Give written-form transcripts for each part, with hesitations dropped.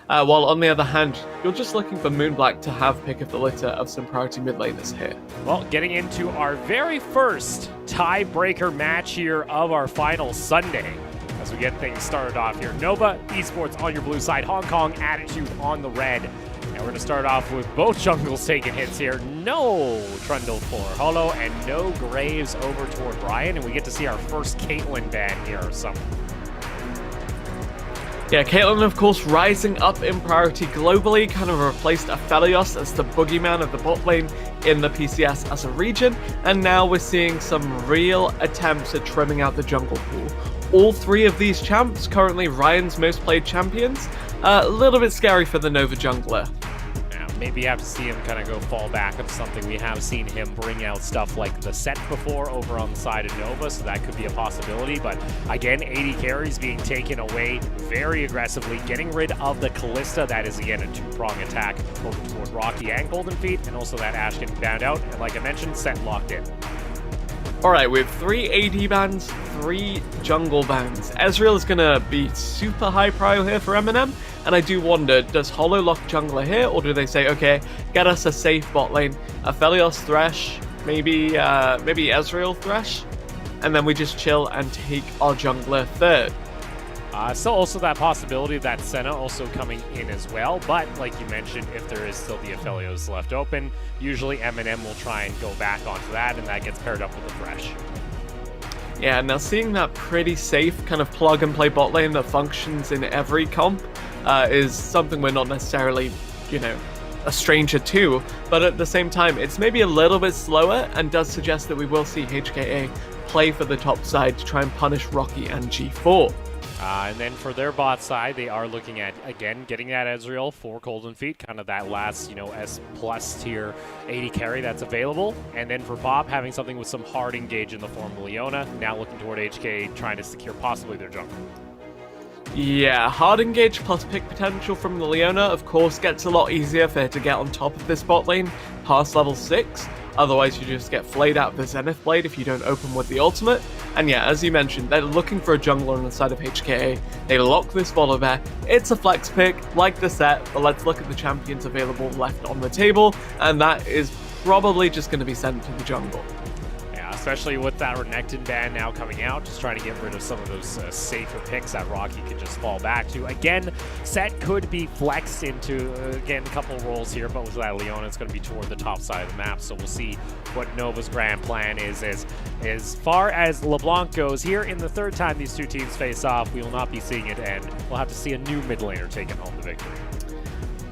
while on the other hand, you're just looking for Moonblack to have pick of the litter of some priority mid laners here. Well, getting into our very first tiebreaker match here of our final Sunday. As we get things started off here, Nova, Esports on your blue side, Hong Kong Attitude on the red. And we're going to start off with both jungles taking hits here. No Trundle for Holo and no Graves over toward Brian. And we get to see our first Caitlyn ban here or something. Yeah, Caitlyn, of course, rising up in priority globally, kind of replaced Aphelios as the boogeyman of the bot lane in the PCS as a region, and now we're seeing some real attempts at trimming out the jungle pool. All three of these champs, currently Ryan's most played champions, a little bit scary for the Nova jungler. Maybe you have to see him kind of go fall back into something. We have seen him bring out stuff like the set before over on the side of Nova, so that could be a possibility. But again, 80 carries being taken away very aggressively, getting rid of the Callista. That is, again, a two-prong attack over toward Rocky and Golden Feet, and also that Ashe getting bound out. And like I mentioned, set locked in. Alright, we have 3 AD bans, 3 jungle bans. Ezreal is going to be super high prio here for Eminem, and I do wonder, does Holo lock jungler here, or do they say, okay, get us a safe bot lane, Aphelios Thresh, maybe Ezreal Thresh, and then we just chill and take our jungler third? Still also that possibility of that Senna also coming in as well, but like you mentioned, if there is still the Aphelios left open, usually Eminem will try and go back onto that, and that gets paired up with the Thresh. Yeah, now seeing that pretty safe kind of plug-and-play bot lane that functions in every comp is something we're not necessarily, a stranger to, but at the same time, it's maybe a little bit slower and does suggest that we will see HKA play for the top side to try and punish Rocky and G4. And then for their bot side, they are looking at, again, getting that Ezreal for Golden Feet, kind of that last, S+ tier 80 carry that's available. And then for Bob, having something with some hard engage in the form of Leona, now looking toward HK, trying to secure possibly their jungle. Yeah, hard engage plus pick potential from the Leona, of course, gets a lot easier for her to get on top of this bot lane past level 6. Otherwise, you just get flayed out of the Zenith Blade if you don't open with the ultimate. And yeah, as you mentioned, they're looking for a jungler on the side of HKA. They lock this Volibear. It's a flex pick, like the set, but let's look at the champions available left on the table, and that is probably just going to be sent to the jungle. Especially with that Renekton ban now coming out, just trying to get rid of some of those safer picks that Rocky could just fall back to. Again, set could be flexed into, again, a couple of roles here, but with that Leona, it's going to be toward the top side of the map, so we'll see what Nova's grand plan is. As far as LeBlanc goes, here in the third time these two teams face off, we will not be seeing it end. We'll have to see a new mid laner taking home the victory.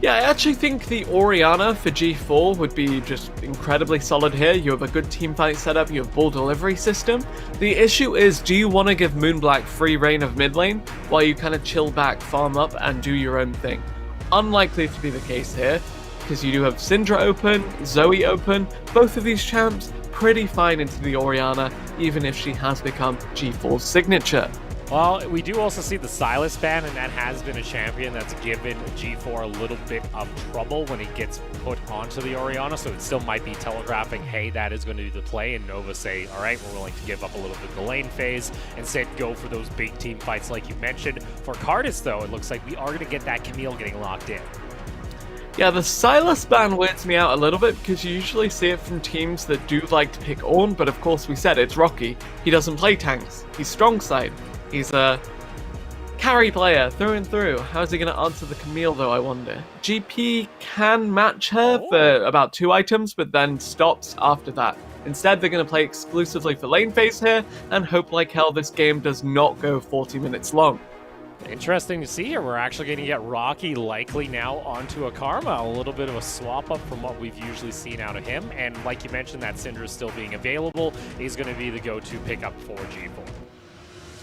Yeah, I actually think the Orianna for G4 would be just incredibly solid here. You have a good teamfight setup, you have ball delivery system. The issue is, do you want to give Moonblack free reign of mid lane while you kind of chill back, farm up, and do your own thing? Unlikely to be the case here, because you do have Syndra open, Zoe open, both of these champs pretty fine into the Orianna, even if she has become G4's signature. Well, we do also see the Sylas ban, and that has been a champion that's given G4 a little bit of trouble when he gets put onto the Orianna, so it still might be telegraphing, hey, that is going to be the play, and Nova say, all right, we're willing to give up a little bit of the lane phase, instead go for those big team fights like you mentioned. For Cardis, though, it looks like we are going to get that Camille getting locked in. Yeah, the Sylas ban weirds me out a little bit because you usually see it from teams that do like to pick Ornn, but of course we said it's Rocky. He doesn't play tanks. He's strong side. He's a carry player through and through. How's he going to answer the Camille, though, I wonder? GP can match her for about 2 items, but then stops after that. Instead, they're going to play exclusively for lane phase here, and hope like hell this game does not go 40 minutes long. Interesting to see here. We're actually going to get Rocky likely now onto a Karma. A little bit of a swap up from what we've usually seen out of him. And like you mentioned, that Syndra still being available is going to be the go-to pickup for G4.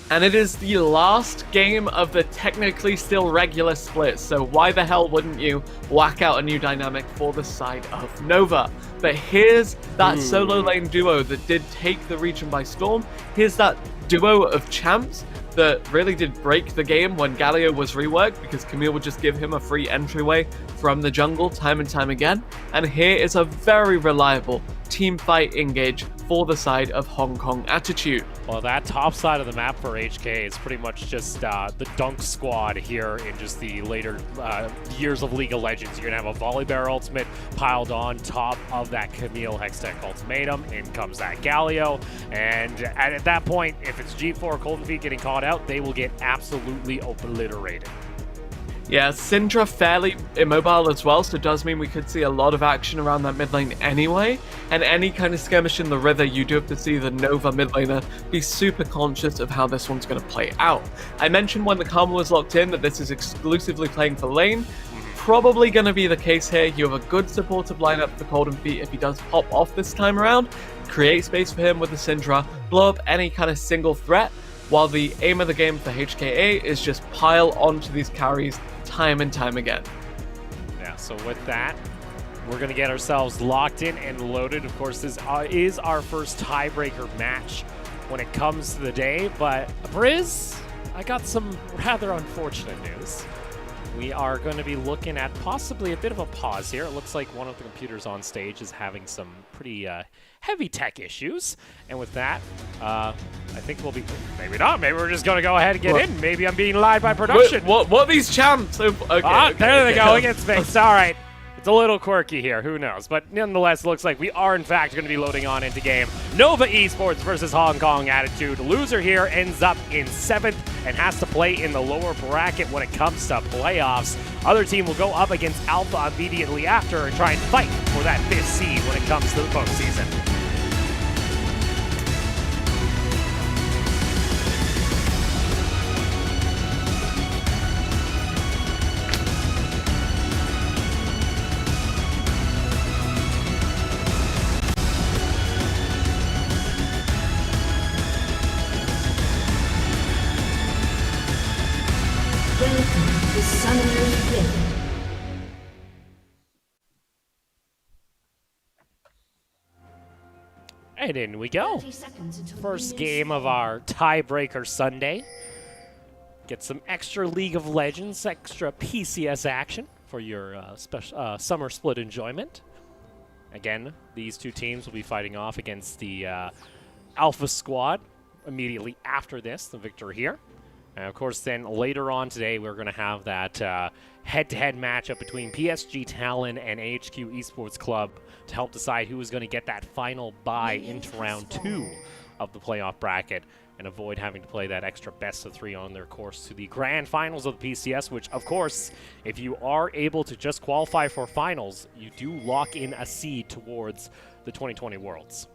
And it is the last game of the technically still regular split, so why the hell wouldn't you whack out a new dynamic for the side of Nova? But here's that solo lane duo that did take the region by storm. Here's that duo of champs that really did break the game when Galio was reworked, because Camille would just give him a free entryway from the jungle time and time again. And here is a very reliable team fight engage for the side of Hong Kong Attitude. Well, that top side of the map for HK is pretty much just the dunk squad here in just the later years of League of Legends. You're going to have a Volibear ultimate piled on top of that Camille Hextech ultimatum. In comes that Galio. And at that point, if it's G4 Golden Feet getting caught out, they will get absolutely obliterated. Yeah, Syndra fairly immobile as well, so it does mean we could see a lot of action around that mid lane anyway. And any kind of skirmish in the river, you do have to see the Nova mid laner be super conscious of how this one's going to play out. I mentioned when the Karma was locked in that this is exclusively playing for lane. Probably going to be the case here. You have a good supportive lineup for Golden Feet if he does pop off this time around. Create space for him with the Syndra, blow up any kind of single threat, while the aim of the game for HKA is just pile onto these carries time and time again. Yeah, so with that, we're going to get ourselves locked in and loaded. Of course, this is our first tiebreaker match when it comes to the day, but Briz, I got some rather unfortunate news. We are going to be looking at possibly a bit of a pause here. It looks like one of the computers on stage is having some pretty heavy tech issues. And with that, I think we'll be... Maybe not. Maybe we're just going to go ahead and get in. Maybe I'm being lied by production. What are these chants? Okay, there they go. It gets fixed. All right. It's a little quirky here. Who knows? But nonetheless, it looks like we are, in fact, going to be loading on into game. Nova Esports versus Hong Kong Attitude. Loser here ends up in 7th and has to play in the lower bracket when it comes to playoffs. Other team will go up against Alpha immediately after and try and fight for that 5th seed when it comes to the postseason. And in we go. First game of our tiebreaker Sunday. Get some extra League of Legends, extra PCS action for your summer split enjoyment. Again, these two teams will be fighting off against the Alpha Squad immediately after this, the victor here. And of course, then later on today, we're going to have that head-to-head matchup between PSG Talon and HQ Esports Club to help decide who is going to get that final bye into round 2 of the playoff bracket and avoid having to play that extra best-of-3 on their course to the grand finals of the PCS, which, of course, if you are able to just qualify for finals, you do lock in a seed towards the 2020 Worlds.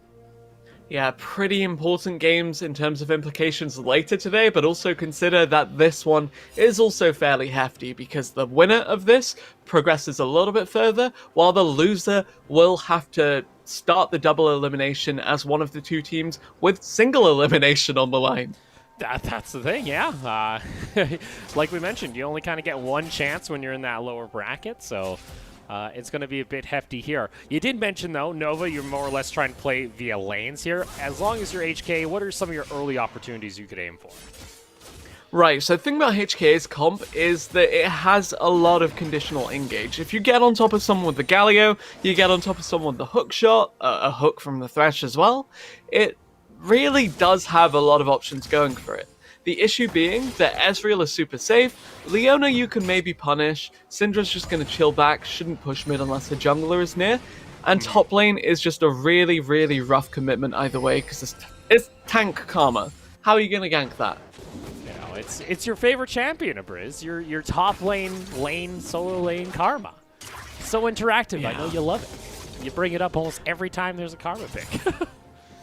Yeah, pretty important games in terms of implications later today, but also consider that this one is also fairly hefty because the winner of this progresses a little bit further, while the loser will have to start the double elimination as one of the two teams with single elimination on the line. That's the thing, yeah. Like we mentioned, you only kind of get one chance when you're in that lower bracket, so... it's going to be a bit hefty here. You did mention, though, Nova, you're more or less trying to play via lanes here. As long as you're HK, what are some of your early opportunities you could aim for? Right, so the thing about HKA's comp is that it has a lot of conditional engage. If you get on top of someone with the Galio, you get on top of someone with the hook shot, a hook from the Thresh as well, it really does have a lot of options going for it. The issue being that Ezreal is super safe, Leona you can maybe punish, Syndra's just going to chill back, shouldn't push mid unless the jungler is near, and top lane is just a really, really rough commitment either way, because it's tank Karma. How are you going to gank that? You know, it's your favorite champion, Abriz. Your top lane, solo lane Karma. So interactive, yeah. I know you love it. You bring it up almost every time there's a Karma pick.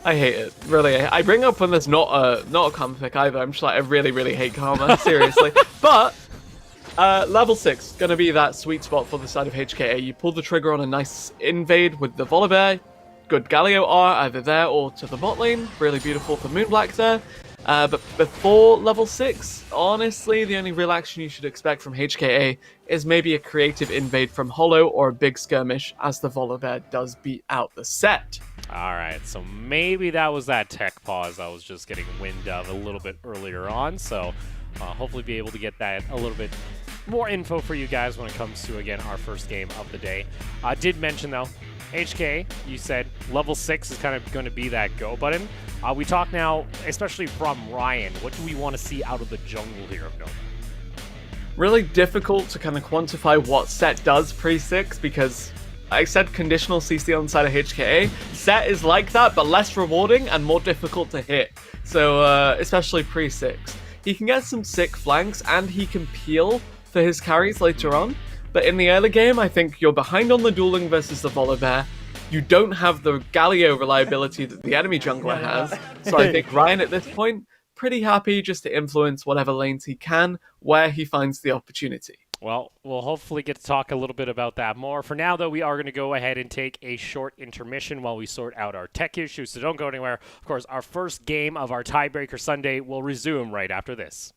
I hate it, really. I bring up when there's not a Karma pick either. I'm just like, I really, really hate Karma, seriously. But level 6, gonna be that sweet spot for the side of HKA. You pull the trigger on a nice invade with the Volibear. Good Galio R, either there or to the bot lane. Really beautiful for Moonblack there. But before level 6, honestly, the only real action you should expect from HKA is maybe a creative invade from Hollow or a big skirmish as the Volibear does beat out the set. All right, so maybe that was that tech pause I was just getting wind of a little bit earlier on, so hopefully be able to get that a little bit more info for you guys when it comes to, again, our first game of the day. Did mention, though, HKA, you said level 6 is kind of going to be that go button. We talk now, especially from Ryan, what do we want to see out of the jungle here of Nova? Really difficult to kind of quantify what Set does pre-6, because I said conditional CC on the side of HKA. Set is like that, but less rewarding and more difficult to hit. So, especially pre-6. He can get some sick flanks, and he can peel for his carries later on. But in the early game, I think you're behind on the dueling versus the Volibear. You don't have the Galio reliability that the enemy jungler has. So I think Ryan at this point, pretty happy just to influence whatever lanes he can, where he finds the opportunity. Well, we'll hopefully get to talk a little bit about that more. For now, though, we are going to go ahead and take a short intermission while we sort out our tech issues, so don't go anywhere. Of course, our first game of our Tiebreaker Sunday will resume right after this.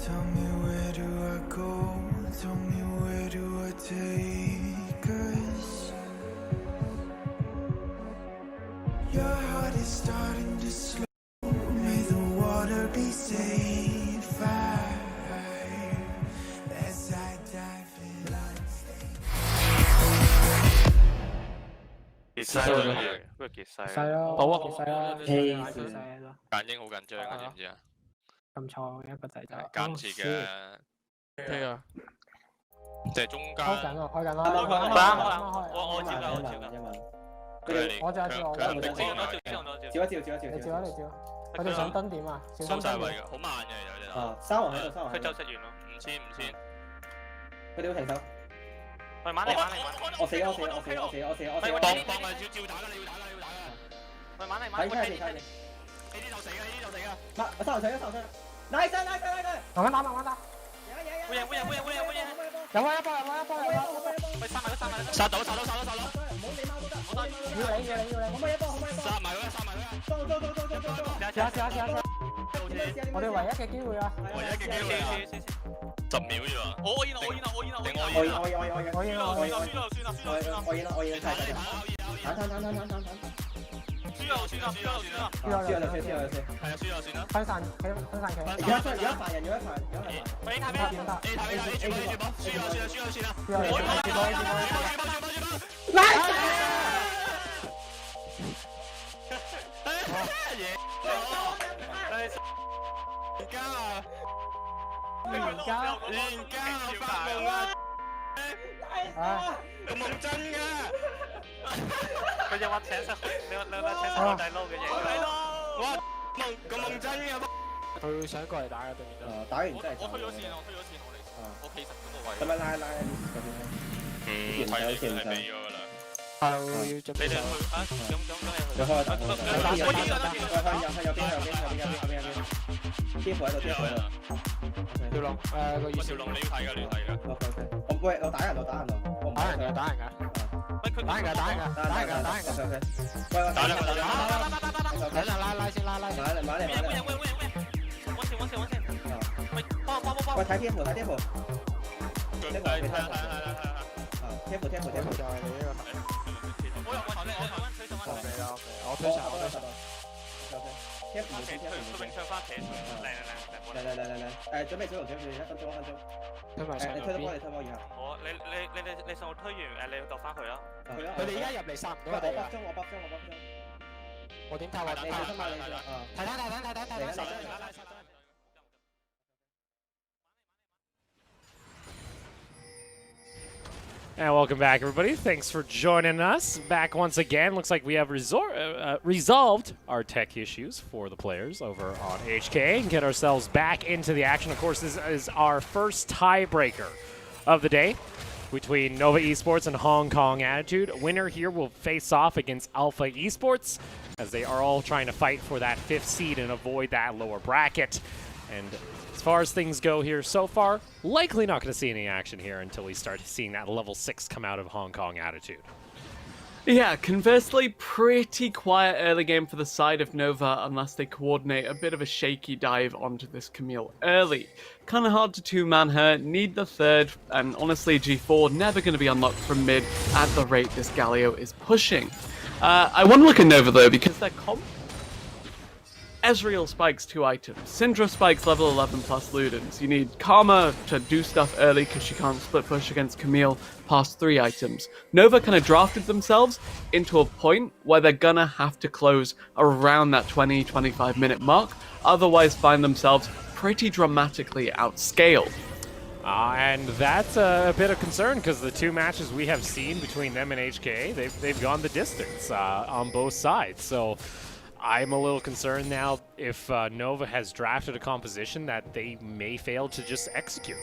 Tell me where do I go? Tell me where do I take us? starting to slow. May the water be safe. As I dive in. 結西咯，不如結西細咯，好啊，結細啦，希結細咯，簡英好緊張啊，知唔知啊？咁錯一個仔仔，間次嘅 OK 啊，即係中間。開緊咯，開緊咯，我照㗎，我照㗎。我就照我，照你照啊你照，佢哋想蹲點啊？小心蹲點，收晒位嘅，好慢嘅有隻。啊，三王喺度，三王佢喺度，就食完咯，5000。佢哋會停手。喂，慢嚟，慢嚟，我死咗，我死咗，我死咗，我死咗，我死咗，我死咗。當係照打㗎，你要打㗎，你要打㗎。喂，慢嚟，睇慢嚟，睇睇睇。呢啲就死㗎，呢啲就死㗎。嗱，我三王死咗，三王死咗。nice nice nice。慢慢打，慢慢打，會贏，會贏，會贏，會贏，會贏。有啊一波，有啊一波，有啊，喂，殺埋佢，殺埋佢。殺到，殺到，殺到，殺到。唔好理貓都得，唔好理貓都得。要你，要你，要你，可唔可以一波？可唔可以一波？殺埋佢，殺埋佢。做。試下試下試下，我哋唯一嘅機會啊！唯一嘅機會啊！10秒啫喎。我贏啦，我贏啦，我贏啦，定我我贏啊！贏，我贏，我贏，我贏啦，我贏啦，輸啦，輸啦，輸啦，輸啦，我贏啦，我贏，太太太。彈。輸啦，輸啦，輸啦，輸啦。輸咗就輸，輸咗就輸。係啊，輸咗算啦。分散佢，分散佢，而家犯人，而家犯人，而家係犯人。喂，睇咩？點打？ A 睇邊個 A 住波 A 住波，輸咗算啦，輸咗算啦。要你，要你，咁冇真㗎。佢就話請食，你請食海底撈嘅嘢。哇！咁冇真㗎。佢想過嚟打嘅對面都。打完真係。我推咗線，我推咗線，我企實嗰個位。咁樣拉睇你係俾咗㗎啦。係要準備。你哋去啊？咁有開打。我依家有邊喺度，邊喺度。條龍個意思。條龍你要睇㗎，你要睇㗎。喂，我打人，我打人，我打人㗎，打人㗎，打人㗎，打人㗎，打人㗎，打人㗎。喂，打啦，打啦。等陣拉先，拉。買嚟。喂，睇天賦，睇天賦。天賦。就係你呢個。我推查。天賦。嚟，準備小龍，準備1分鐘。推埋上你推得波，邊。你推波以後。好，你上我推完，你救翻佢啦。佢哋而家入嚟殺唔到我哋㗎。我點睇？你小心啊！睇。 And welcome back, everybody. Thanks for joining us. Back once again. Looks like we have resolved our tech issues for the players over on HKA and get ourselves back into the action. Of course, this is our first tiebreaker of the day between Nova Esports and Hong Kong Attitude. Winner here will face off against Alpha Esports as they are all trying to fight for that 5th seed and avoid that lower bracket. And as far as things go here so far, likely not going to see any action here until we start seeing that level 6 come out of Hong Kong Attitude. Yeah, conversely, pretty quiet early game for the side of Nova unless they coordinate a bit of a shaky dive onto this Camille early. Kind of hard to two-man her, need the third, and honestly G4 never going to be unlocked from mid at the rate this Galio is pushing. I want to look at Nova though because their comp Ezreal spikes 2 items. Syndra spikes level 11 plus Ludens. You need Karma to do stuff early because she can't split push against Camille past 3 items. Nova kind of drafted themselves into a point where they're gonna have to close around that 20-25 minute mark, otherwise find themselves pretty dramatically outscaled. And that's a bit of concern because the 2 matches we have seen between them and HKA, they've gone the distance on both sides. So I'm a little concerned now if Nova has drafted a composition that they may fail to just execute.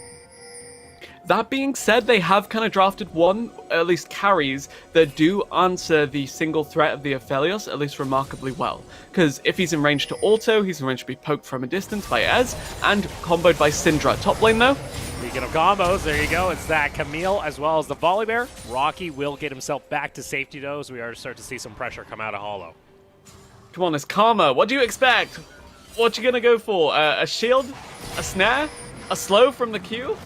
That being said, they have kind of drafted one, at least carries, that do answer the single threat of the Aphelios at least remarkably well. Because if he's in range to auto, he's in range to be poked from a distance by Ez, and comboed by Syndra. Top lane though? Speaking of combos, there you go. It's that Camille as well as the Volley Bear. Rocky will get himself back to safety though, as we are starting to see some pressure come out of Hollow. Come on, it's Karma. What do you expect? What you gonna go for? A shield? A snare? A slow from the Q?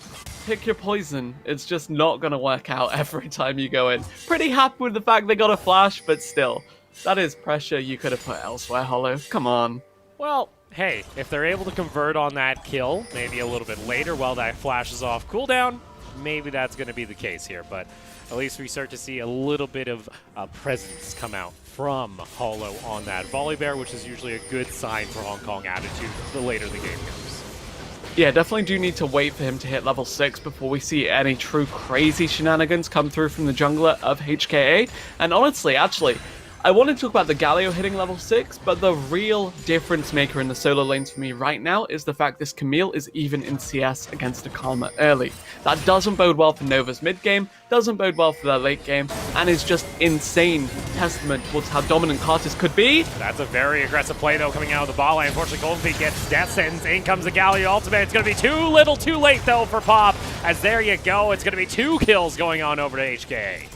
Pick your poison. It's just not gonna work out every time you go in. Pretty happy with the fact they got a flash, but still. That is pressure you could have put elsewhere, Hollow. Come on. Well, hey, if they're able to convert on that kill, maybe a little bit later while that flashes off cooldown, maybe that's going to be the case here. But at least we start to see a little bit of presence come out from Hollow on that volley bear, which is usually a good sign for Hong Kong attitude the later the game goes. Yeah, definitely do need to wait for him to hit level 6 before we see any true crazy shenanigans come through from the jungler of HKA. And honestly, actually, I want to talk about the Galio hitting level 6, but the real difference maker in the solo lanes for me right now is the fact this Camille is even in CS against a Karma early. That doesn't bode well for Nova's mid game, doesn't bode well for their late game, and is just insane testament towards how dominant Kartus could be. That's a very aggressive play though coming out of the ball lane. Unfortunately, Golden Feet gets death sentence. In comes the Galio ultimate. It's going to be too little too late though for Pop, as there you go. It's going to be 2 kills going on over to HKA.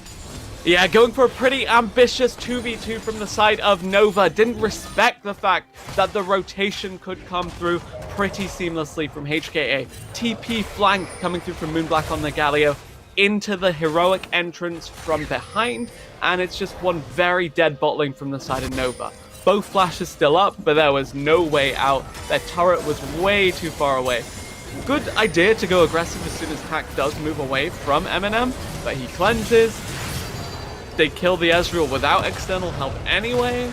Yeah, going for a pretty ambitious 2v2 from the side of Nova. Didn't respect the fact that the rotation could come through pretty seamlessly from HKA. TP flank coming through from Moonblack on the Galio into the heroic entrance from behind, and it's just one very dead bot lane from the side of Nova. Both flashes still up, but there was no way out. Their turret was way too far away. Good idea to go aggressive as soon as Hack does move away from Eminem, but he cleanses. They kill the Ezreal without external help anyway.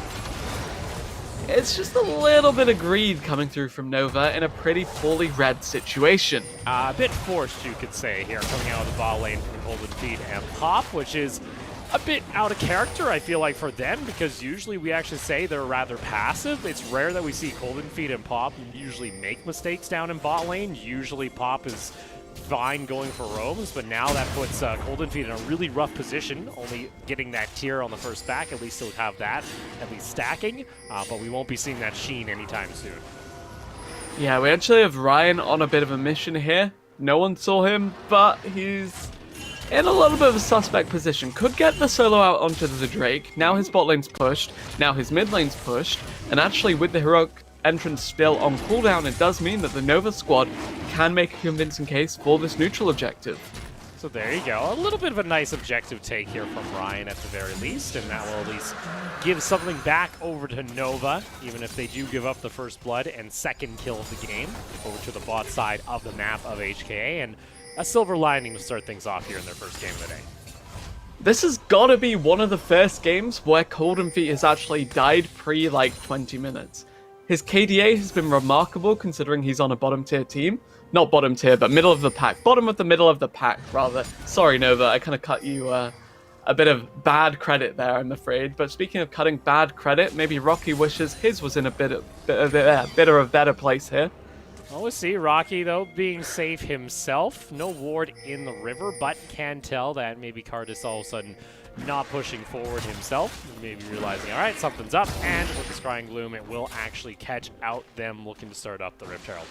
It's just a little bit of greed coming through from Nova in a pretty poorly read situation. A bit forced, you could say, here, coming out of the ball lane from Golden Feet and Pop, which is a bit out of character, I feel like, for them, because usually we actually say they're rather passive. It's rare that we see Golden Feet and Pop usually make mistakes down in bot lane. Usually Pop is fine going for roams, but now that puts Golden Feet in a really rough position, only getting that tier on the first back. At least he'll have that, at least stacking, but we won't be seeing that Sheen anytime soon. Yeah, we actually have Ryan on a bit of a mission here. No one saw him, but he's in a little bit of a suspect position. Could get the solo out onto the Drake. Now his bot lane's pushed, now his mid lane's pushed, and actually with the heroic entrance still on cooldown, it does mean that the Nova squad can make a convincing case for this neutral objective. So there you go. A little bit of a nice objective take here from Ryan at the very least, and that will at least give something back over to Nova, even if they do give up the first blood and second kill of the game over to the bot side of the map of HKA, and a silver lining to start things off here in their first game of the day. This has got to be one of the first games where Golden Feet has actually died pre, 20 minutes. His KDA has been remarkable considering he's on a bottom tier team. Not bottom tier, but middle of the pack. Bottom of the middle of the pack, rather. Sorry, Nova, I kind of cut you a bit of bad credit there, I'm afraid. But speaking of cutting bad credit, maybe Rocky wishes his was in a bit of a better place here. Well, we'll see. Rocky, though, being safe himself. No ward in the river, but can tell that maybe Kartus all of a sudden not pushing forward himself, maybe realizing, all right, something's up, and with the Scrying Gloom, it will actually catch out them looking to start up the Rift Herald.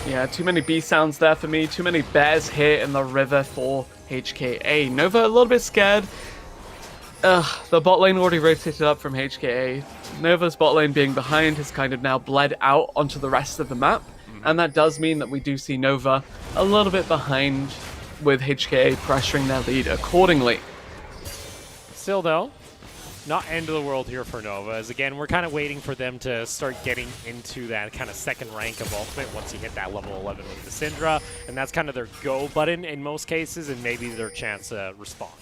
Yeah, too many B sounds there for me, too many bears here in the river for HKA. Nova a little bit scared. The bot lane already rotated up from HKA. Nova's bot lane being behind has kind of now bled out onto the rest of the map, and that does mean that we do see Nova a little bit behind, with HKA pressuring their lead accordingly. Still, though, not end of the world here for Nova, as again, we're kind of waiting for them to start getting into that kind of second rank of Ultimate once you hit that level 11 with the Syndra, and that's kind of their go button in most cases, and maybe their chance to respond.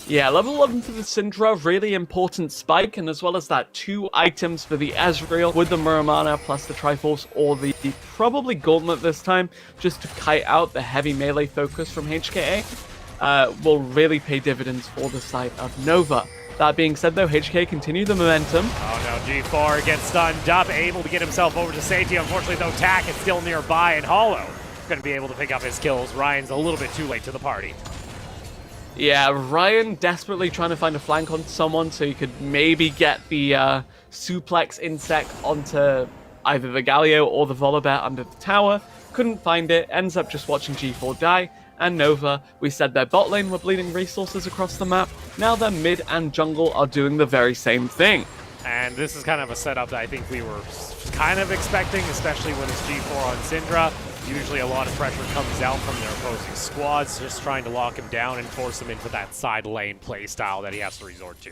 Yeah, level 11 for the Syndra, really important spike, and as well as that 2 items for the Ezreal with the Muramana plus the Triforce, or the probably Gauntlet this time, just to kite out the heavy melee focus from HKA. Will really pay dividends for the side of Nova. That being said, though, HK continue the momentum. Oh no, G4 gets stunned up, able to get himself over to safety. Unfortunately, though, Tack is still nearby, and Hollow going to be able to pick up his kills. Ryan's a little bit too late to the party. Yeah, Ryan desperately trying to find a flank on someone so he could maybe get the suplex insect onto either the Galio or the Volibear under the tower. Couldn't find it, ends up just watching G4 die. And Nova, we said their bot lane were bleeding resources across the map. Now their mid and jungle are doing the very same thing. And this is kind of a setup that I think we were kind of expecting, especially when it's G4 on Syndra. Usually a lot of pressure comes out from their opposing squads, just trying to lock him down and force him into that side lane play style that he has to resort to.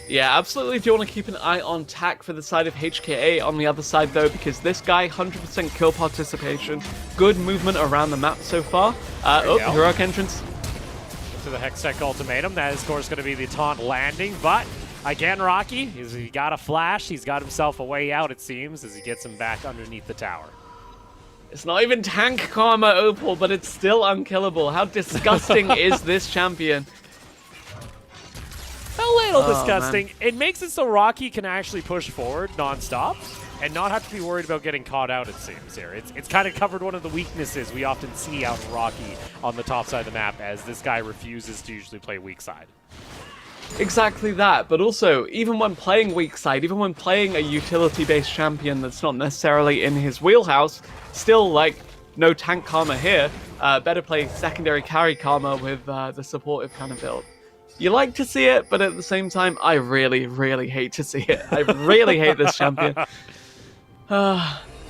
Yeah, absolutely do want to keep an eye on tack for the side of HKA on the other side, though, because this guy, 100% kill participation, good movement around the map so far. Heroic entrance. To the Hextech ultimatum. That is, of course, going to be the taunt landing, but again, Rocky, he got a flash. He's got himself a way out, it seems, as he gets him back underneath the tower. It's not even tank karma, Opal, but it's still unkillable. How disgusting is this champion? A little disgusting. Man. It makes it so Rocky can actually push forward non-stop and not have to be worried about getting caught out, it seems, here. It's kind of covered one of the weaknesses we often see out in Rocky on the top side of the map, as this guy refuses to usually play weak side. Exactly that, but also, even when playing weak side, even when playing a utility-based champion that's not necessarily in his wheelhouse, still, like, no tank karma here, better play secondary carry karma with the supportive kind of build. You like to see it, but at the same time, I really, really hate to see it. I really hate this champion.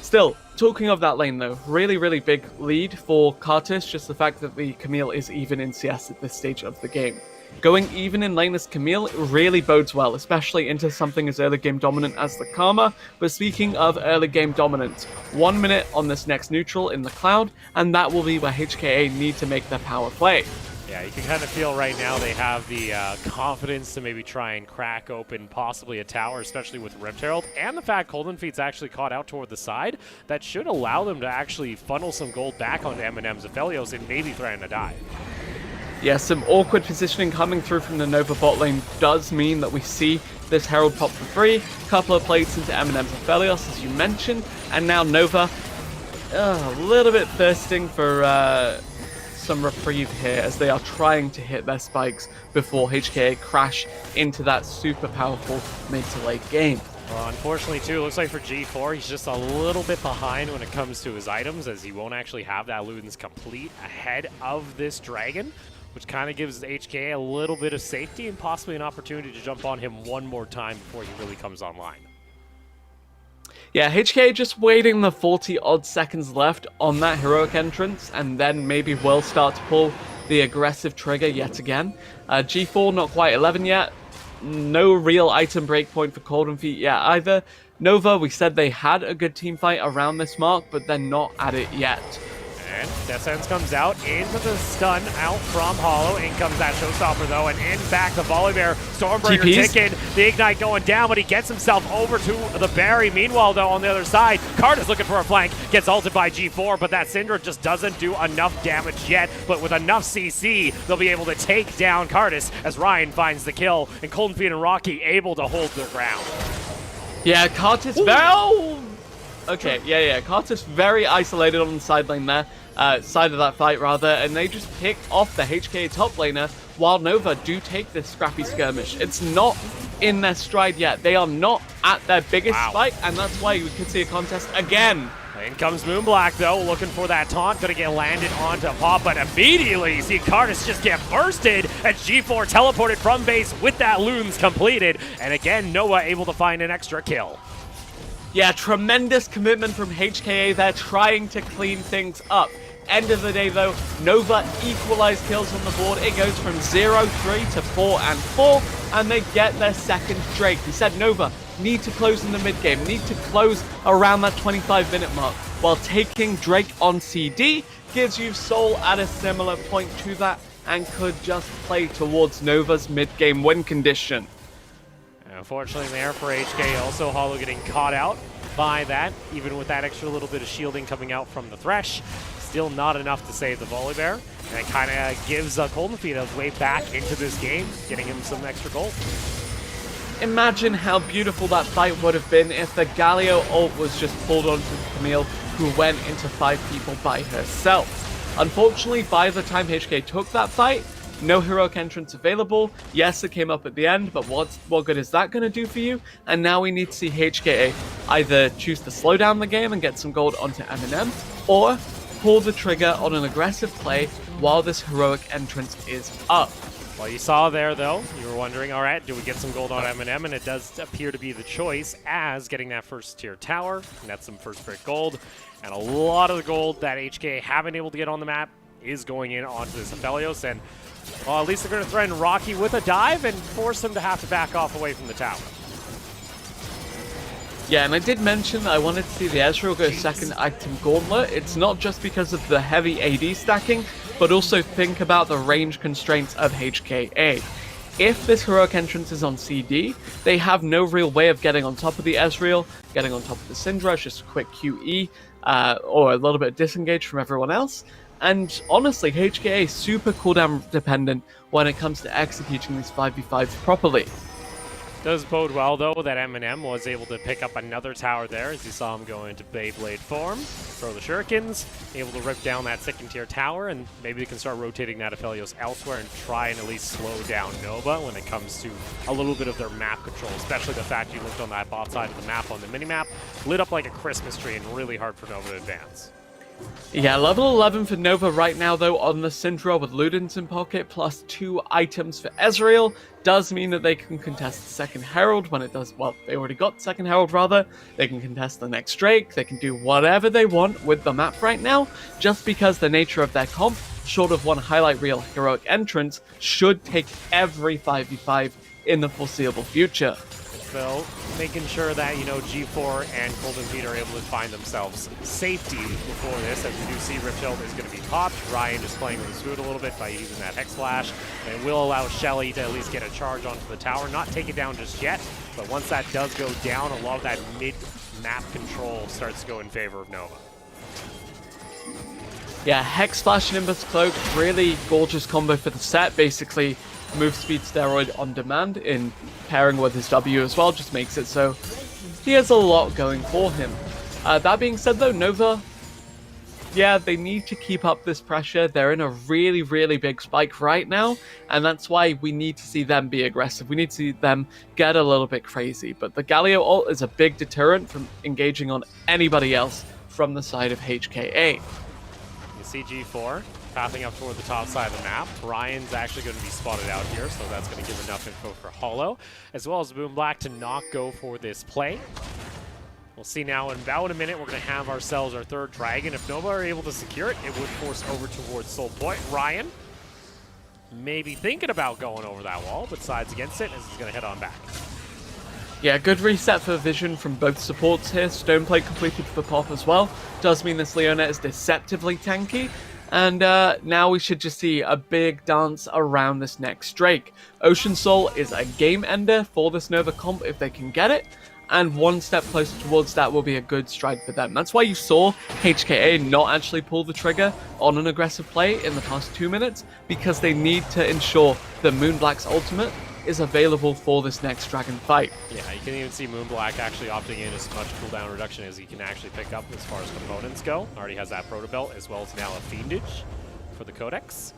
Still, talking of that lane though, really, really big lead for Kartus, just the fact that the Camille is even in CS at this stage of the game. Going even in lane as Camille really bodes well, especially into something as early game dominant as the Karma. But speaking of early game dominance, 1 minute on this next neutral in the Cloud, and that will be where HKA need to make their power play. Yeah, you can kind of feel right now they have the confidence to maybe try and crack open possibly a tower, especially with Rift Herald, and the fact Golden Feet's actually caught out toward the side. That should allow them to actually funnel some gold back onto M&M's Aphelios and maybe threaten a dive. Yeah, some awkward positioning coming through from the Nova bot lane does mean that we see this Herald pop for free, couple of plates into M&M's Aphelios, as you mentioned, and now Nova a little bit thirsting for some reprieve here, as they are trying to hit their spikes before HKA crash into that super powerful mid to late game. Well, unfortunately, too, it looks like for G4, he's just a little bit behind when it comes to his items, as he won't actually have that Ludens complete ahead of this Dragon, which kind of gives HKA a little bit of safety and possibly an opportunity to jump on him one more time before he really comes online. Yeah, HKA just waiting the 40-odd seconds left on that heroic entrance, and then maybe will start to pull the aggressive trigger yet again. G4 not quite 11 yet. No real item breakpoint for Golden Feet yet either. Nova, we said they had a good team fight around this mark, but they're not at it yet. And Deathsense comes out into the stun out from Hollow. In comes that Showstopper though, and in back the Volibear. Stormbreaker ticking, the Ignite going down, but he gets himself over to the Barry. Meanwhile though, on the other side, Kartus looking for a flank, gets ulted by G4, but that Syndra just doesn't do enough damage yet. But with enough CC, they'll be able to take down Kartus as Ryan finds the kill, and Golden Feet and Rocky able to hold their ground. Yeah, Kartus Okay, yeah, Kartus very isolated on the side lane there, side of that fight rather, and they just pick off the HKA top laner while Nova do take this scrappy skirmish. It's not in their stride yet. They are not at their biggest spike, and that's why we could see a contest again. In comes Moonblack though, looking for that taunt, gonna get landed onto Pop, but immediately you see Kartus just get bursted as G4 teleported from base with that Loons completed, and again, Noah able to find an extra kill. Yeah, tremendous commitment from HKA. They're trying to clean things up. End of the day, though, Nova equalized kills on the board. It goes from 0-3 to 4-4, and they get their second Drake. We said Nova need to close in the mid game, need to close around that 25-minute mark, while taking Drake on CD gives you Soul at a similar point to that, and could just play towards Nova's mid-game win condition. Unfortunately there for HK, also Hollow getting caught out by that, even with that extra little bit of shielding coming out from the Thresh. Still not enough to save the Volibear, and it kind of gives Golden Feet a way back into this game, getting him some extra gold. Imagine how beautiful that fight would have been if the Galio ult was just pulled onto Camille, who went into 5 people by herself. Unfortunately, by the time HK took that fight, no heroic entrance available. Yes, it came up at the end, but what good is that going to do for you? And now we need to see HKA either choose to slow down the game and get some gold onto M&M, or pull the trigger on an aggressive play while this heroic entrance is up. Well, you saw there, though, you were wondering, all right, do we get some gold on M&M? And it does appear to be the choice, as getting that first tier tower, and that's some first brick gold, and a lot of the gold that HKA haven't been able to get on the map is going in onto this Aphelios, and well, at least they're going to threaten Rocky with a dive and force him to have to back off away from the tower. Yeah, and I did mention that I wanted to see the Ezreal go second item gauntlet. It's not just because of the heavy AD stacking, but also think about the range constraints of HKA. If this heroic entrance is on CD, they have no real way of getting on top of the Ezreal, getting on top of the Syndra, just a quick QE, or a little bit disengaged from everyone else. And honestly, HKA is super cooldown dependent when it comes to executing these 5v5s properly. Does bode well, though, that Eminem was able to pick up another tower there as you saw him go into Beyblade form, throw the shurikens, able to rip down that second tier tower, and maybe they can start rotating that Aphelios elsewhere and try and at least slow down Nova when it comes to a little bit of their map control, especially the fact you looked on that bot side of the map on the minimap, lit up like a Christmas tree and really hard for Nova to advance. Yeah, level 11 for Nova right now, though, on the Syndra with Ludens in pocket, plus 2 items for Ezreal, does mean that they can contest the second Herald when it does, well, they already got the second Herald, rather. They can contest the next Drake, they can do whatever they want with the map right now, just because the nature of their comp, short of one highlight reel heroic entrance, should take every 5v5 in the foreseeable future. So, making sure that, you know, G4 and Golden Feet are able to find themselves safety before this, as we do see Rift Shield is going to be popped. Ryan just playing with his food a little bit by using that Hex Flash, and will allow Shelly to at least get a charge onto the tower. Not take it down just yet, but once that does go down, a lot of that mid-map control starts to go in favor of Nova. Yeah, Hex Flash and Nimbus Cloak, really gorgeous combo for the set. Basically, move speed steroid on demand in pairing with his W as well, just makes it so he has a lot going for him. That being said though, Nova, yeah, they need to keep up this pressure. They're in a really, really big spike right now, and that's why we need to see them be aggressive. We need to see them get a little bit crazy, but the Galio ult is a big deterrent from engaging on anybody else from the side of HKA. You see G4 pathing up toward the top side of the map. Ryan's actually going to be spotted out here, so that's going to give enough info for Hollow, as well as Boom Black to not go for this play. We'll see now in about a minute, we're going to have ourselves our third dragon. If Nova are able to secure it, it would force over towards Soul Point. Ryan maybe thinking about going over that wall, but sides against it as he's going to head on back. Yeah, good reset for vision from both supports here. Stoneplate completed for Pop as well. Does mean this Leona is deceptively tanky. And now we should just see a big dance around this next Drake. Ocean Soul is a game ender for this Nova comp if they can get it. And one step closer towards that will be a good stride for them. That's why you saw HKA not actually pull the trigger on an aggressive play in the past 2 minutes, because they need to ensure that Moonblack's ultimate is available for this next dragon fight. Yeah, you can even see Moonblack actually opting in as much cooldown reduction as he can actually pick up as far as components go. Already has that Proto Belt, as well as now a Fiendage for the Codex.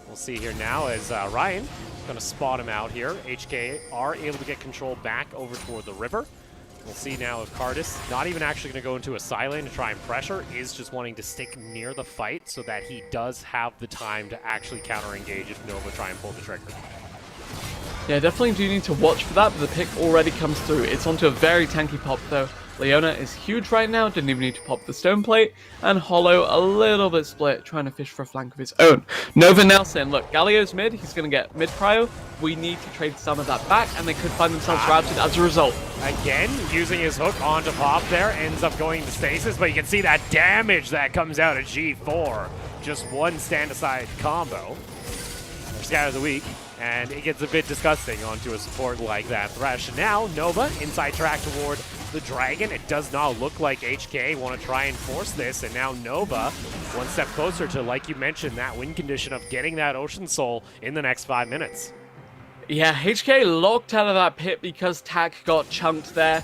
We'll see here now as Ryan going to spot him out here. HK are able to get control back over toward the river. We'll see now if Cardis, not even actually going to go into a side lane to try and pressure, is just wanting to stick near the fight so that he does have the time to actually counter-engage if Nova try and pull the trigger. Yeah, definitely do need to watch for that, but the pick already comes through. It's onto a very tanky Pop though. Leona is huge right now, didn't even need to pop the stone plate, and Hollow a little bit split, trying to fish for a flank of his own. Nova now saying, look, Galio's mid, he's going to get mid prio, we need to trade some of that back, and they could find themselves routed as a result. Again, using his hook onto Pop there, ends up going to stasis, but you can see that damage that comes out of G4. Just one stand-aside combo. Or Scatter of the Week. And it gets a bit disgusting onto a support like that. Thresh. And now, Nova, inside track toward the Dragon. It does not look like HK want to try and force this. And now Nova, one step closer to, like you mentioned, that win condition of getting that Ocean Soul in the next 5 minutes. Yeah, HK locked out of that pit because Tack got chunked there.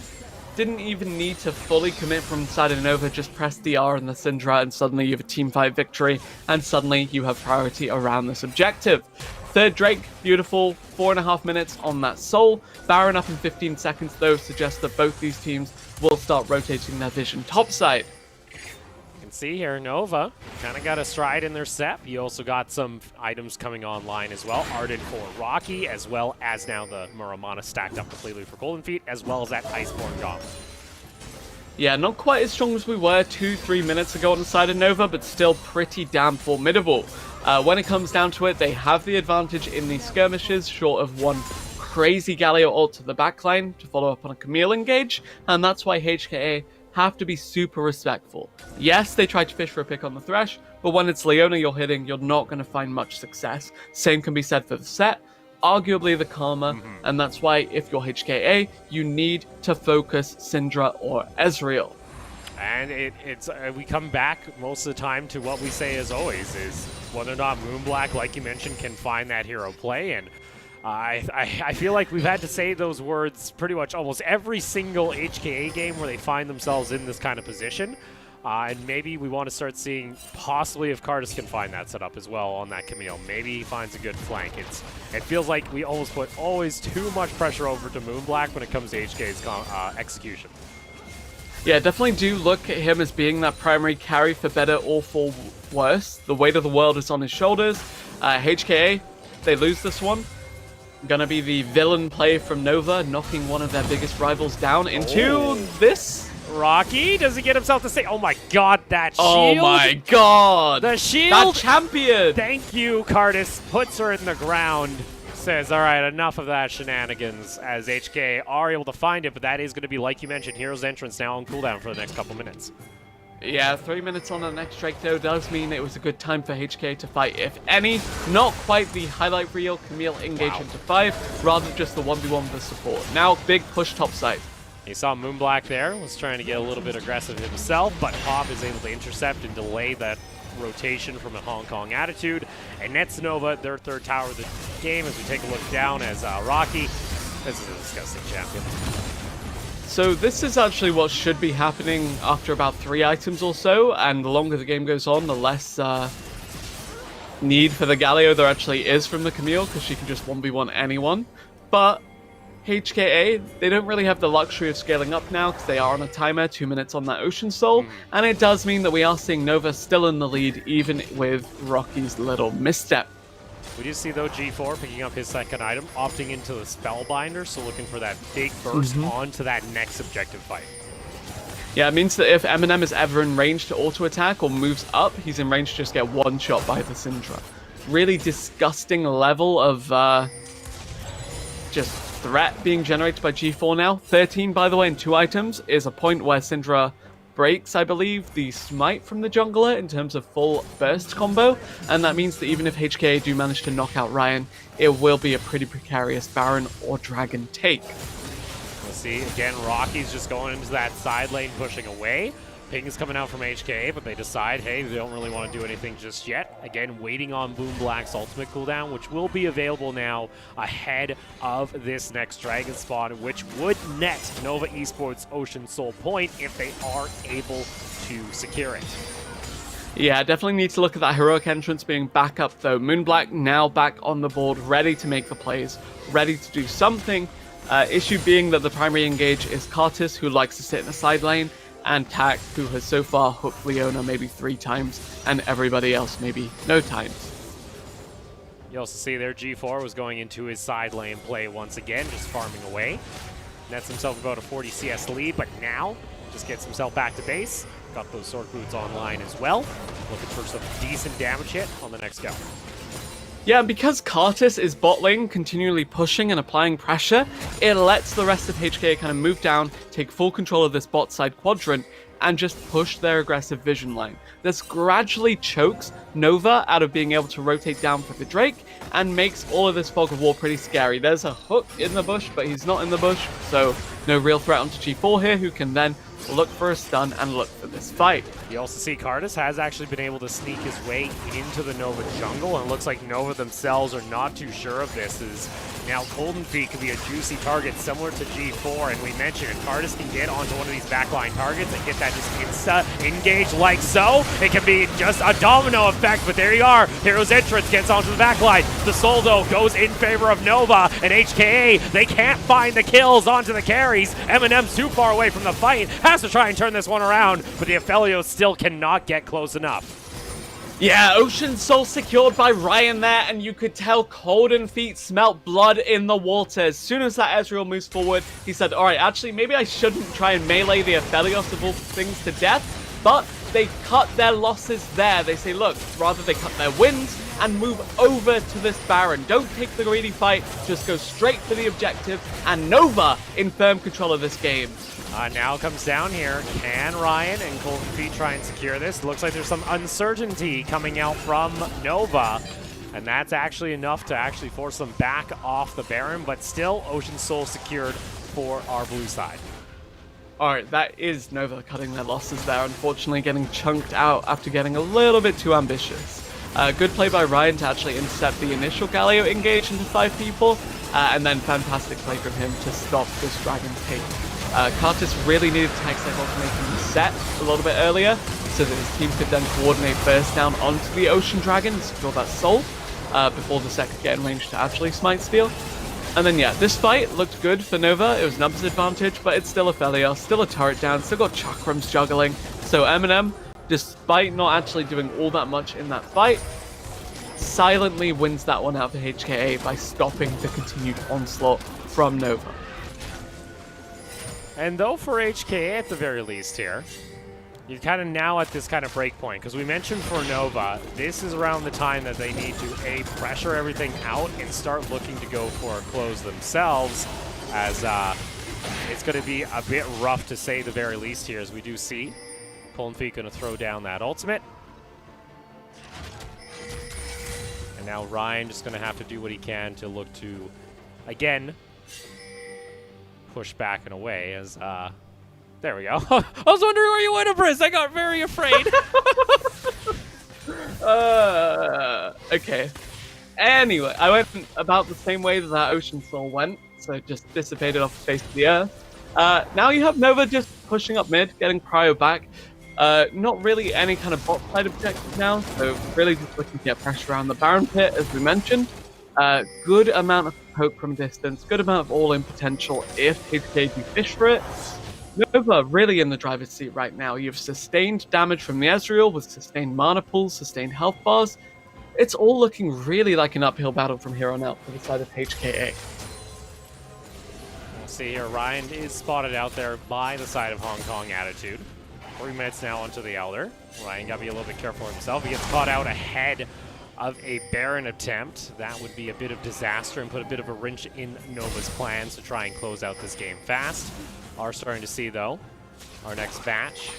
Didn't even need to fully commit from the side of Nova, just press the R in the Syndra and suddenly you have a teamfight victory, and suddenly you have priority around this objective. Third Drake, beautiful, 4.5 minutes on that Soul. Baron up in 15 seconds though suggests that both these teams will start rotating their vision topside. You can see here, Nova kind of got a stride in their step. You also got some items coming online as well. Ardent for Rocky, as well as now the Muramana stacked up completely for Golden Feet, as well as that Iceborne Gauntlet. Yeah, not quite as strong as we were 2-3 minutes ago on the side of Nova, but still pretty damn formidable. When it comes down to it, they have the advantage in these skirmishes, short of one crazy Galio ult to the backline to follow up on a Camille engage, and that's why HKA have to be super respectful. Yes, they tried to fish for a pick on the Thresh, but when it's Leona you're hitting, you're not going to find much success. Same can be said for the Set, arguably the Karma, and that's why if you're HKA, you need to focus Syndra or Ezreal. And it's we come back most of the time to what we say as always, is whether or not Moonblack, like you mentioned, can find that hero play. And I feel like we've had to say those words pretty much almost every single HKA game where they find themselves in this kind of position. And maybe we want to start seeing possibly if Cardis can find that setup as well on that Camille. Maybe he finds a good flank. It feels like we almost put always too much pressure over to Moonblack when it comes to HKA's execution. Yeah, definitely do look at him as being that primary carry for better or for worse. The weight of the world is on his shoulders. HKA, they lose this one. Gonna be the villain play from Nova, knocking one of their biggest rivals down into this. Rocky, does he get himself to say, oh my god, that shield? Oh my god! The shield! That champion! Thank you, Cardis. Puts her in the ground. Says, all right, enough of that shenanigans, as HK are able to find it, but that is going to be, like you mentioned, Hero's Entrance now on cooldown for the next couple minutes. Yeah, 3 minutes on the next Drake, though, does mean it was a good time for HK to fight, if any. Not quite the highlight reel, Camille engage into 5, rather just the 1v1 with the support. Now, big push topside. You saw Moonblack there, was trying to get a little bit aggressive himself, but Hop is able to intercept and delay that rotation from a Hong Kong attitude. And Nets Nova, their third tower of the game, as we take a look down as Rocky. This is a disgusting champion. So this is actually what should be happening after about 3 items or so, and the longer the game goes on, the less need for the Galio there actually is from the Camille, because she can just 1v1 anyone. But HKA, they don't really have the luxury of scaling up now because they are on a timer, 2 minutes on that Ocean Soul, and it does mean that we are seeing Nova still in the lead, even with Rocky's little misstep. We do see, though, G4 picking up his second item, opting into the Spellbinder, so looking for that big burst onto that next objective fight. Yeah, it means that if Eminem is ever in range to auto-attack or moves up, he's in range to just get one shot by the Syndra. Really disgusting level of just threat being generated by G4 now. 13, by the way, in 2 items is a point where Syndra breaks, I believe, the smite from the jungler in terms of full burst combo, and that means that even if HKA do manage to knock out Ryan, it will be a pretty precarious Baron or Dragon take. We'll see, again, Rocky's just going into that side lane, pushing away. Ping is coming out from HKA, but they decide, hey, they don't really want to do anything just yet. Again, waiting on Moonblack's ultimate cooldown, which will be available now ahead of this next Dragon spawn, which would net Nova Esports Ocean Soul point if they are able to secure it. Yeah, definitely need to look at that heroic entrance being back up, though. Moonblack now back on the board, ready to make the plays, ready to do something. Issue being that the primary engage is Kartis, who likes to sit in the side lane, and Tak, who has so far hooked Leona maybe 3 times, and everybody else maybe no times. You also see there G4 was going into his side lane play once again, just farming away. Nets himself about a 40 CS lead, but now just gets himself back to base. Got those sword boots online as well. Looking for some decent damage hit on the next go. Yeah, because Kartis is bot lane, continually pushing and applying pressure, it lets the rest of HKA kind of move down, take full control of this bot side quadrant, and just push their aggressive vision line. This gradually chokes Nova out of being able to rotate down for the Drake, and makes all of this fog of war pretty scary. There's a hook in the bush, but he's not in the bush, so no real threat onto G4 here, who can then look for a stun and look for this fight. You also see Cardis has actually been able to sneak his way into the Nova jungle, and it looks like Nova themselves are not too sure of this, as now Golden Feet could be a juicy target similar to G4, and we mentioned if Cardis can get onto one of these backline targets and get that just insta-engage like so, it can be just a domino effect, but there you are. Hero's Entrance gets onto the backline. The Soul, though, goes in favor of Nova, and HKA, they can't find the kills onto the carries. Eminem's too far away from the fight, has to try and turn this one around, but the Aphelios still cannot get close enough. Yeah, Ocean Soul secured by Ryan there, and you could tell Golden Feet smelt blood in the water. As soon as that Ezreal moves forward, he said, alright, actually, maybe I shouldn't try and melee the Aphelios of all things to death, but they cut their losses there. They say, look, rather they cut their wins and move over to this Baron. Don't take the greedy fight, just go straight for the objective, and Nova in firm control of this game. Now comes down here. Can Ryan and Golden Feet try and secure this? Looks like there's some uncertainty coming out from Nova. And that's actually enough to actually force them back off the Baron. But still, Ocean Soul secured for our blue side. Alright, that is Nova cutting their losses there. Unfortunately, getting chunked out after getting a little bit too ambitious. Good play by Ryan to actually intercept the initial Galio engage into 5 people. And then fantastic play from him to stop this Dragon take. Kartus really needed Tag Cycle to make him set a little bit earlier, so that his team could then coordinate burst down onto the Ocean Dragon and secure that soul before the set could get in range to actually smite Steel. And then yeah, this fight looked good for Nova. It was numbers advantage, but it's still a Aphelios, still a turret down, still got Chakrams juggling. So Eminem, despite not actually doing all that much in that fight, silently wins that one out for HKA by stopping the continued onslaught from Nova. And though for HKA at the very least here, you're kind of now at this kind of break point, because we mentioned for Nova, this is around the time that they need to A, pressure everything out and start looking to go for a close themselves, as it's going to be a bit rough to say the very least here, as we do see Golden Feet going to throw down that ultimate. And now Ryan just going to have to do what he can to look to, again, push back and away as, there we go. I was wondering where you went, Briz. I got very afraid. Okay. Anyway, I went about the same way that Ocean Soul went, so it just dissipated off the face of the earth. Now you have Nova just pushing up mid, getting Cryo back. Not really any kind of bot side objective now, so really just looking to get pressure around the Baron pit, as we mentioned. Good amount of poke from distance, good amount of all-in potential if HKA do fish for it. Nova really in the driver's seat right now. You've sustained damage from the Ezreal with sustained mana pools, sustained health bars. It's all looking really like an uphill battle from here on out for the side of HKA. We'll see here, Ryan is spotted out there by the side of Hong Kong Attitude. 3 minutes now onto the Elder. Ryan got to be a little bit careful himself. He gets caught out ahead of a Baron attempt. That would be a bit of disaster and put a bit of a wrench in Nova's plans to try and close out this game fast. Are starting to see, though, our next batch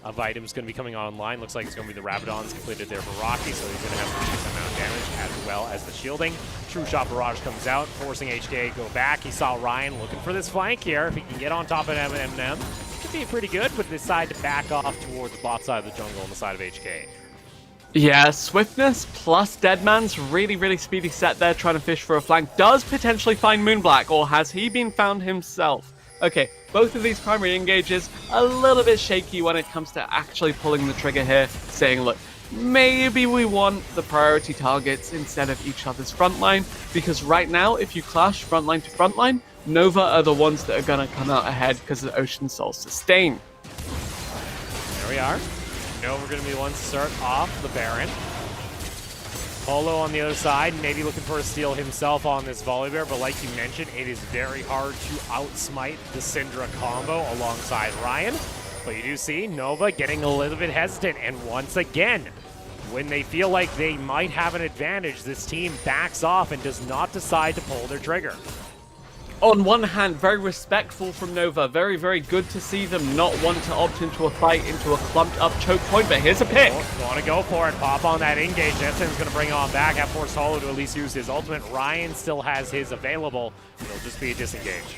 of items going to be coming online. Looks like it's going to be the Rabadons completed there for Rocky, so he's going to have a decent amount of damage as well as the shielding. True Shot Barrage comes out, forcing HKA to go back. He saw Ryan looking for this flank here. If he can get on top of Eminem, could be pretty good, but decide to back off towards the bot side of the jungle on the side of HKA. Yeah, Swiftness plus Deadman's really speedy set there, trying to fish for a flank. Does potentially find Moonblack, or has he been found himself? Okay, both of these primary engages a little bit shaky when it comes to actually pulling the trigger here, saying, look, maybe we want the priority targets instead of each other's frontline, because right now, if you clash frontline to frontline, Nova are the ones that are going to come out ahead because of Ocean Soul sustain. There we are. Nova going to be the ones to start off the Baron. Polo on the other side, maybe looking for a steal himself on this Volibear, but like you mentioned, it is very hard to outsmite the Syndra combo alongside Ryan. But you do see Nova getting a little bit hesitant, and once again, when they feel like they might have an advantage, this team backs off and does not decide to pull their trigger. On one hand, very respectful from Nova. Very good to see them not want to opt into a fight, into a clumped up choke point, but here's a pick. Want to go for it, pop on that engage. Jensen's going to bring on back, have forced Holo to at least use his ultimate. Ryan still has his available. It'll just be a disengage.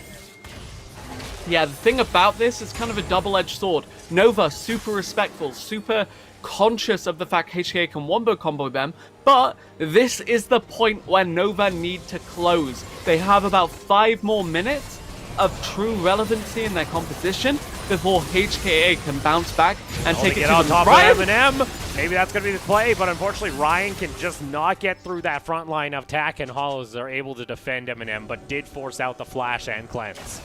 Yeah, the thing about this is kind of a double-edged sword. Nova, super respectful, super conscious of the fact HKA can wombo combo them, but this is the point where Nova need to close. They have about 5 more minutes of true relevancy in their composition before HKA can bounce back and take it to on them. top Ryan? of Eminem. Maybe that's going to be the play, but unfortunately Ryan can just not get through that front line of attack, and Hollows are able to defend Eminem, but did force out the flash and cleanse.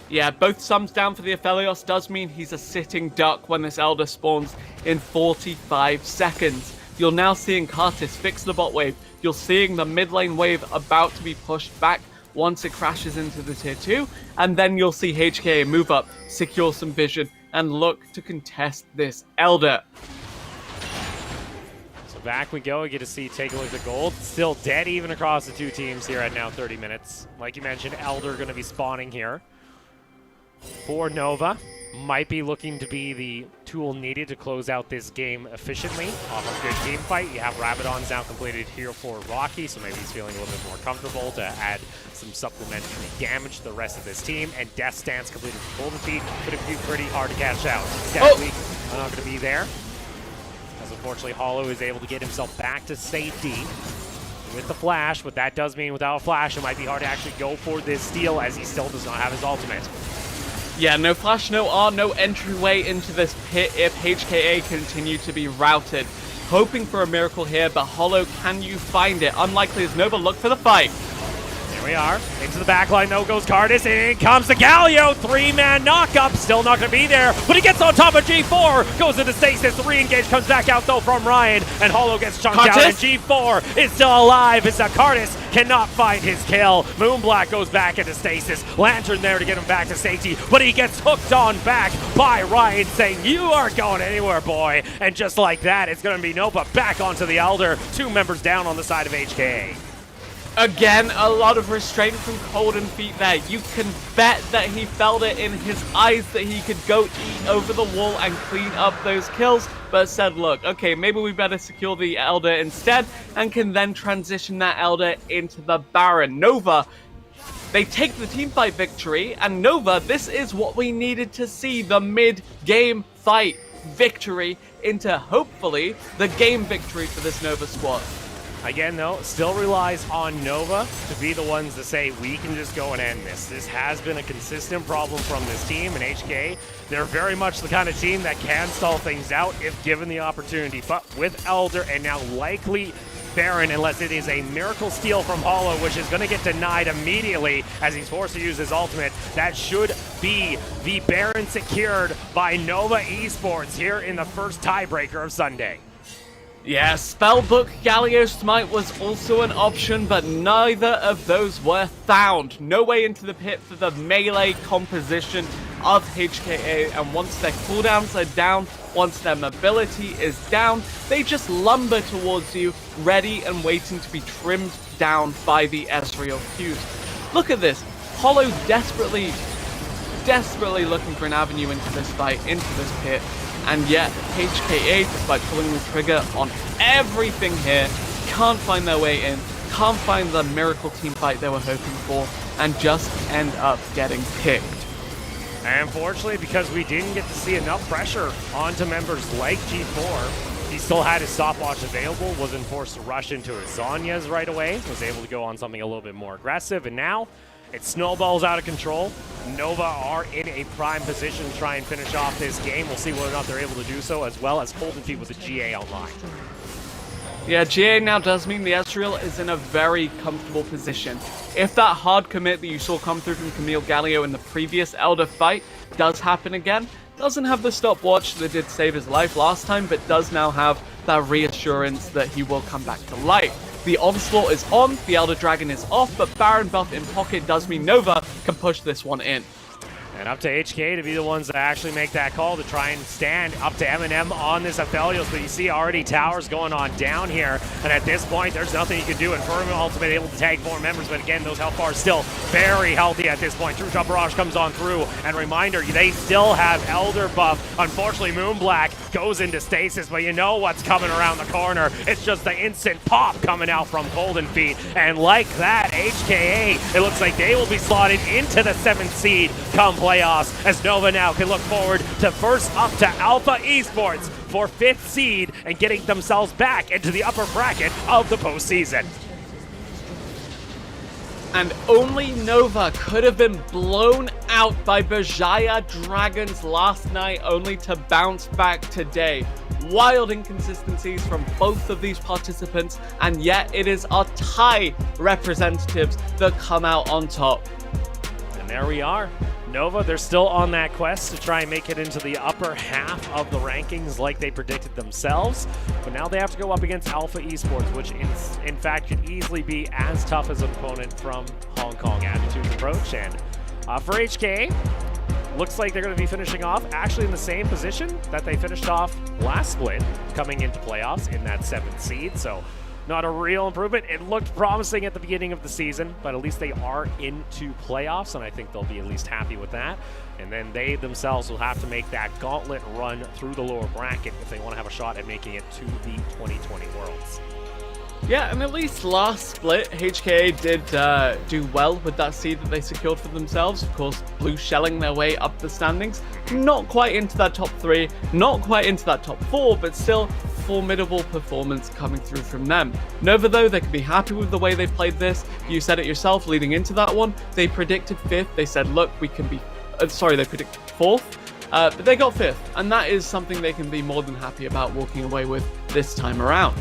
Yeah, both sums down for the Aphelios does mean he's a sitting duck when this Elder spawns in 45 seconds. You're now seeing Curtis fix the bot wave. You're seeing the mid lane wave about to be pushed back once it crashes into the tier 2. And then you'll see HKA move up, secure some vision, and look to contest this Elder. So back we go. We get to see, take a look at the gold. Still dead even across the two teams here at now 30 minutes. Like you mentioned, Elder going to be spawning here for Nova. Might be looking to be the tool needed to close out this game efficiently off a good team fight. You have Rabadon's now completed here for Rocky, so maybe he's feeling a little bit more comfortable to add some supplementary damage to the rest of this team. And Death Stance completed for Golden Feet. Could have been pretty hard to catch out. Scout League not going to be there, as unfortunately Hollow is able to get himself back to safety with the flash. What that does mean, without a flash, it might be hard to actually go for this steal, as he still does not have his ultimate. Yeah, no flash, no R, no entryway into this pit if HKA continue to be routed. Hoping for a miracle here, but Hollow, can you find it? Unlikely as Nova look for the fight. Here we are. Into the backline, though, goes Cardis, and in comes the Galio. 3-man knock-up, still not going to be there, but he gets on top of G4, goes into stasis. The re-engage comes back out, though, from Ryan, and Hollow gets chunked out, and G4 is still alive as Cardis cannot find his kill. Moonblack goes back into stasis. Lantern there to get him back to safety, but he gets hooked on back by Ryan, saying, "You aren't going anywhere, boy." And just like that, it's going to be Nova back onto the Elder. 2 members down on the side of HKA. Again, a lot of restraint from Golden Feet there. You can bet that he felt it in his eyes that he could go eat over the wall and clean up those kills, but said, look, okay, maybe we better secure the Elder instead, and can then transition that Elder into the Baron. Nova, they take the teamfight victory, and Nova, this is what we needed to see, the mid-game fight victory into, hopefully, the game victory for this Nova squad. Again, though, still relies on Nova to be the ones to say, we can just go and end this. This has been a consistent problem from this team, and HKA, they're very much the kind of team that can stall things out if given the opportunity. But with Elder and now likely Baron, unless it is a miracle steal from Hollow, which is going to get denied immediately as he's forced to use his ultimate, that should be the Baron secured by Nova Esports here in the first tiebreaker of Sunday. Yeah, Spellbook Galio Smite was also an option, but neither of those were found. No way into the pit for the melee composition of HKA, and once their cooldowns are down, once their mobility is down, they just lumber towards you, ready and waiting to be trimmed down by the Ezreal Qs. Look at this. Hollow desperately looking for an avenue into this fight, into this pit. And yet, HKA, despite pulling the trigger on everything here, can't find their way in, can't find the miracle team fight they were hoping for, and just end up getting picked. And unfortunately, because we didn't get to see enough pressure onto members like G4, he still had his stopwatch available, wasn't forced to rush into his Zhonya's right away, was able to go on something a little bit more aggressive, and now it snowballs out of control. Nova are in a prime position to try and finish off this game. We'll see whether or not they're able to do so, as well as Golden Feet with the GA online. Yeah, GA now does mean the Ezreal is in a very comfortable position. If that hard commit that you saw come through from Camille Galio in the previous Elder fight does happen again, doesn't have the stopwatch that did save his life last time, but does now have that reassurance that he will come back to life. The Onslaught is on, the Elder Dragon is off, but Baron buff in pocket does mean Nova can push this one in. And up to HK to be the ones that actually make that call to try and stand up to M&M on this Aphelios. But you see already towers going on down here. And at this point, there's nothing you can do. And Firma ultimate able to tag 4 members. But again, those health bars still very healthy at this point. True Shot Barrage comes on through. And reminder, they still have Elder buff. Unfortunately, Moonblack goes into stasis. But you know what's coming around the corner. It's just the instant pop coming out from Golden Feet. And like that, HKA, it looks like they will be slotted into the 7th seed come playoffs, as Nova now can look forward to first up to Alpha Esports for 5th seed and getting themselves back into the upper bracket of the postseason. And only Nova could have been blown out by Bajaya Dragons last night, only to bounce back today. Wild inconsistencies from both of these participants, and yet it is our Thai representatives that come out on top. And there we are. Nova, they're still on that quest to try and make it into the upper half of the rankings like they predicted themselves. But now they have to go up against Alpha Esports, which in fact could easily be as tough as an opponent from Hong Kong Attitude Approach. And for HKA, looks like they're going to be finishing off actually in the same position that they finished off last split, coming into playoffs in that 7th seed. So not a real improvement. It looked promising at the beginning of the season, but at least they are into playoffs, and I think they'll be at least happy with that. And then they themselves will have to make that gauntlet run through the lower bracket if they want to have a shot at making it to the 2020 Worlds. Yeah, and at least last split, HKA did do well with that seed that they secured for themselves. Of course, Blue shelling their way up the standings. Not quite into that top 3, not quite into that top 4, but still formidable performance coming through from them. Nova, though, they can be happy with the way they've played this. You said it yourself leading into that one. They predicted 5th. They said, look, we can be... they predicted 4th. But they got 5th, and that is something they can be more than happy about walking away with this time around.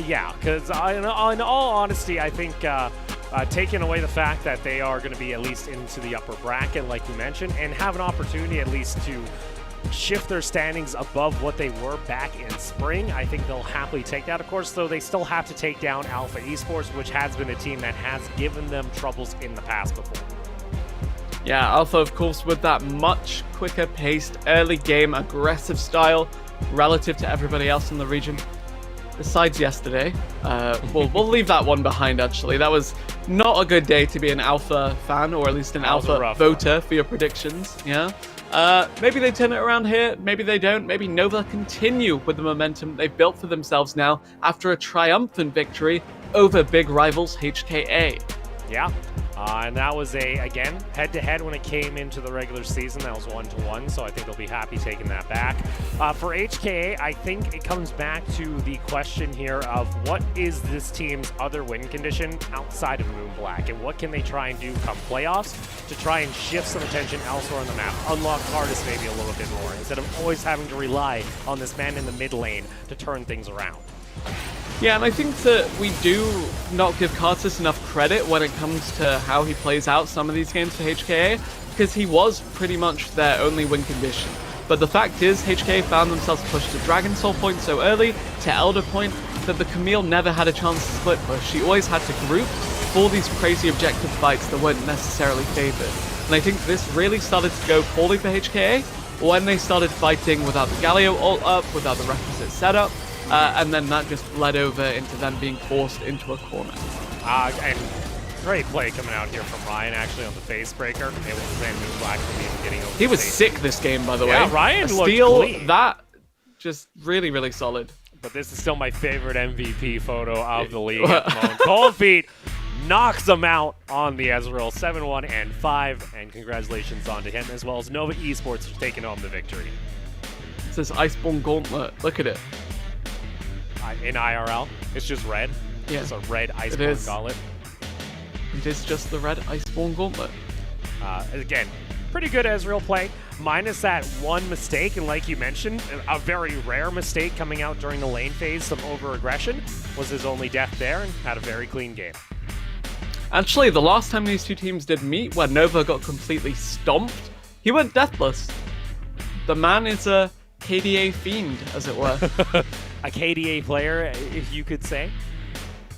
Yeah, because in all honesty, I think taking away the fact that they are going to be at least into the upper bracket, like you mentioned, and have an opportunity at least to shift their standings above what they were back in spring, I think they'll happily take that. Of course, though, they still have to take down Alpha Esports, which has been a team that has given them troubles in the past before. Yeah, Alpha, of course, with that much quicker paced early game aggressive style relative to everybody else in the region. Besides yesterday, we'll leave that one behind, actually. That was not a good day to be an Alpha fan, or at least an Alpha voter for your predictions, yeah? Maybe they turn it around here, maybe they don't. Maybe Nova continue with the momentum they've built for themselves now after a triumphant victory over big rivals HKA. Yeah. And that was again, head-to-head when it came into the regular season. That was 1-1, so I think they'll be happy taking that back. For HKA, I think it comes back to the question here of what is this team's other win condition outside of Moon Black, and what can they try and do come playoffs to try and shift some attention elsewhere on the map, unlock Cardis maybe a little bit more, instead of always having to rely on this man in the mid lane to turn things around. Yeah, and I think that we do not give Kartus enough credit when it comes to how he plays out some of these games for HKA, because he was pretty much their only win condition. But the fact is, HKA found themselves pushed to Dragon Soul point so early, to Elder point, that the Camille never had a chance to split push. She always had to group for these crazy objective fights that weren't necessarily favored. And I think this really started to go poorly for HKA when they started fighting without the Galio ult up, without the requisite setup. And then that just led over into them being forced into a corner. And great play coming out here from Ryan, actually, on the face breaker. Able to prevent Moon Black from even getting over. He was sick this game, by the way. Yeah, Ryan looked steal, clean. That just really, really solid. But this is still my favorite MVP photo of the league at the moment. Cold Feet knocks them out on the Ezreal, 7-1 and 5. And congratulations on to him, as well as Nova Esports for taking home the victory. It says Iceborne Gauntlet. Look at it. In IRL, it's just red. Yeah, it's a red Iceborne Gauntlet. It is just the red Iceborne Gauntlet. Again, pretty good Ezreal play, minus that one mistake, and like you mentioned, a very rare mistake coming out during the lane phase. Some over-aggression was his only death there, and had a very clean game. Actually, the last time these two teams did meet, where Nova got completely stomped, he went deathless. The man is a KDA fiend, as it were. A KDA player, if you could say.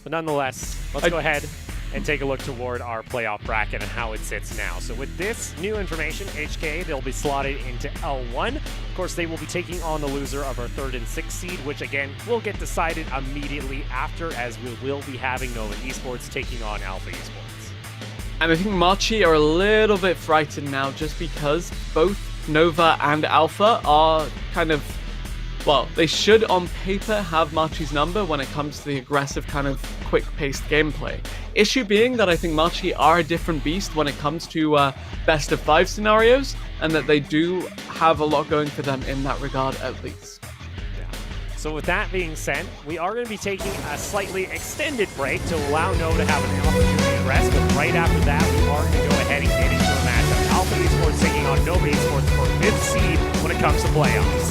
But nonetheless, let's go ahead and take a look toward our playoff bracket and how it sits now. So with this new information, HKA, they'll be slotted into L1. Of course, they will be taking on the loser of our 3rd and 6th seed, which again will get decided immediately after, as we will be having Nova Esports taking on Alpha Esports. And I think Marchi are a little bit frightened now, just because both Nova and Alpha are kind of, well, they should on paper have Marchi's number when it comes to the aggressive kind of quick-paced gameplay. Issue being that I think Marchi are a different beast when it comes to best of 5 scenarios, and that they do have a lot going for them in that regard at least. So with that being said, we are going to be taking a slightly extended break to allow Nova to have an opportunity to rest, but right after that, we are going to go ahead and get into a matchup. Alpha Esports taking on Nova Esports for 5th seed when it comes to playoffs.